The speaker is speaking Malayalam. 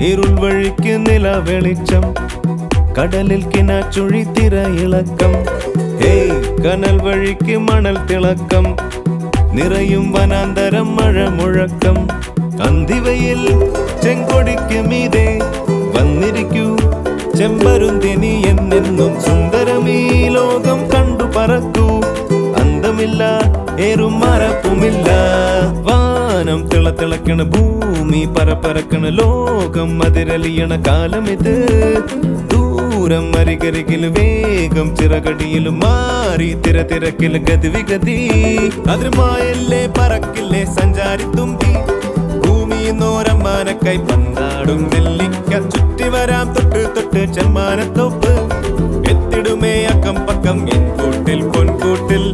ഇരുൾ വഴിക്ക് നില വെളിച്ചം, കടലിൽ കിനാച്ചുഴി തിര ഇളക്കം. ഹേയ് കനൽ വഴിക്ക് മണൽ തിളക്കം, നിറയും വനാന്തരം മഴ മുഴക്കം. അന്തിവയിൽ ചെങ്കൊടിക്ക് മീതെ വന്നിരിക്കൂ ചെമ്പരുന്തിനി എന്നെന്നും. സുന്ദരമീ ലോകം കണ്ടു പറക്കൂ, അന്തമില്ല ഏറും മറപ്പുമില്ല. വാനം തിളക്കണ, ഭൂമി പരപ്പരക്കണ, ലോകം അതിരലിയണ കാലമിത്. ദൂരം അരികരികിൽ വേഗം ചിറകടിയിലും മാറി തിരക്കിൽ ഗതിവിഗതി. അതിർമായല്ലേ പറക്കില്ലേ സഞ്ചാരി തുമ്പി, ഭൂമിന്നോരമ്മാനക്കൈ പന്താടും നെല്ലിക്ക. ചുറ്റി വരാം തൊട്ട് ചെമ്മാനത്തോപ്പ്, എത്തിടുമേ അക്കം പക്കം എൻ കൂട്ടിൽ പൊൻകൂട്ടിൽ.